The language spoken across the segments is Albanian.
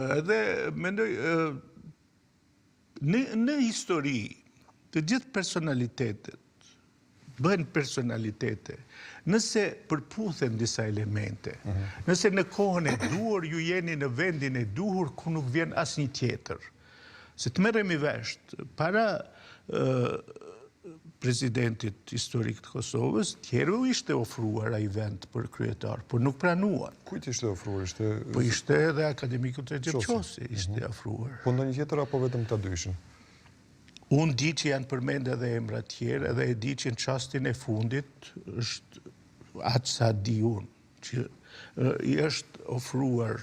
Edhe mendoj, në histori, të gjithë personalitetet, bëhen personalitete, nëse përputhen disa elemente, nëse në kohën e duhur ju jeni në vendin e duhur ku nuk vjen asnjë tjetër. Se të merremi vesh, para presidentit historik të Kosovës, tjerëve ishte ofruar ai vend për kryetar, por nuk pranuan. Kujt ishte ofruar? Po ishte edhe akademikut Recep Çosi ishte ofruar. Po ndonjë tjetër apo vetëm ta dyshin? Unë di që janë përmend edhe emra tjerë, edhe e di që në çastin e fundit është atë sa di unë, që i është ofruar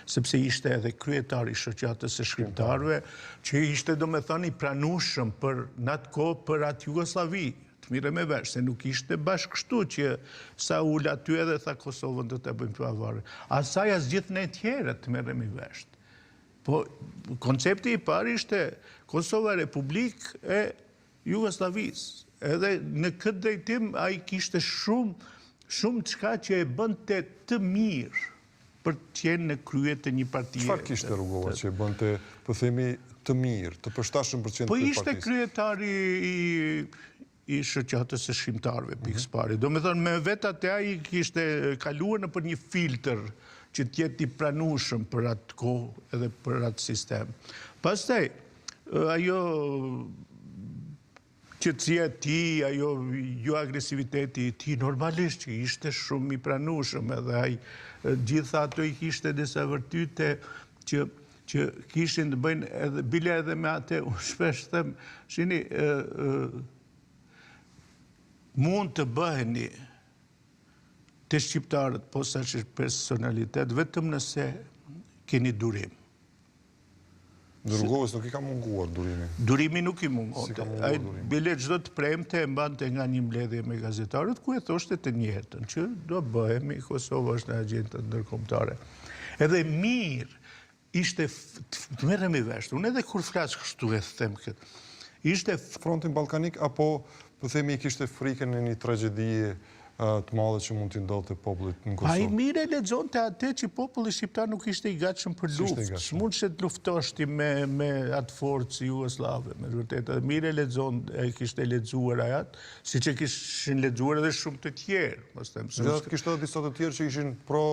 sepse ishte edhe kryetari i shoqatës së shkrimtarëve, që ishte domethënë i pranueshëm për në atë kohë për atë Jugosllavi. Të mirë me vesh, se nuk ishte bashkë kështu që sa ul aty edhe tha Kosovën do ta bëjmë pavarur. Asaj as gjithë ne tjerët të merremi vesh. Po koncepti i parë ishte Kosova Republikë e Jugosllavisë. Edhe në këtë drejtim ai kishte shumë çka që e bënte të mirë për të qenë në krye të një partie. Çfarë kishte Rugova që bënte, po themi, të mirë, të përshtatshëm për qenë të partisë? Po ishte kryetari i shoqatës së shkrimtarëve, pikës pari. Domethënë me vetat e ai kishte kaluar nëpër një filtr që të jetë i pranueshëm për atë kohë edhe për atë sistem. Pastaj ajo qetësia e tij, ajo jo agresiviteti i tij, normalisht që ishte shumë i pranueshëm, edhe ai gjitha ato i kishte disa vërtyte që kishin të bëjnë edhe bile edhe me atë, unë shpesh them, shini, mund të bëheni të shqiptarët posaçërisht personalitet vetëm nëse keni durim. Rugovës nuk i ka munguar durimi. Durimi nuk i mungonte. Ai bile çdo të premte e mbante nga një mbledhje me gazetarët ku e thoshte të njëjtën, që do bëhemi, Kosova është në agjendën ndërkombëtare. Edhe mirë ishte të merremi vesh. Unë edhe kur flas kështu e them këtë. Ishte frontin ballkanik apo po themi kishte frikën e një tragjedi të madhe që mund t'i ndodhte popullit në Kosovë. Ai mirë e lexonte atë që populli shqiptar nuk ishte i gatshëm për luftë. S'mund të luftosh ti me atë forcë jugoslave, me vërtetë. Edhe mirë e lexon, e kishte lexuar atë, siç e kishin lexuar edhe shumë të tjerë, mos them. Gjithashtu kishte edhe disa të tjerë që ishin po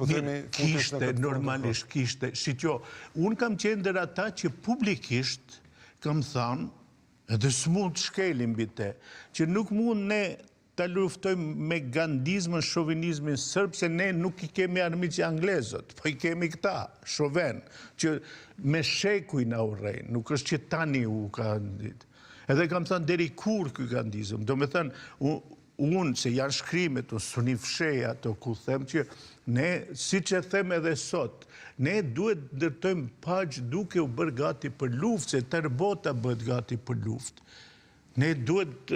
themi kishte normalisht kishte. Shiqo, unë kam qenë ndër ata që publikisht kam thënë, edhe s'mund të shkelim mbi te, që nuk mund ne ta luftojmë me gandizmën, shovinizmin sërb, se ne nuk i kemi armiqë anglezët, po i kemi këta, shoven, që me shekuj na urrejnë, nuk është që tani u ka ditë. Edhe kam thënë deri kur ky gandizëm, do me thënë, unë se janë shkrimet, unë suni fsheja ato ku them që ne, si që them edhe sot, ne duhet ndërtojmë paqë duke u bërë gati për luftë, se tërë bota bëhet gati për luftë. Ne duhet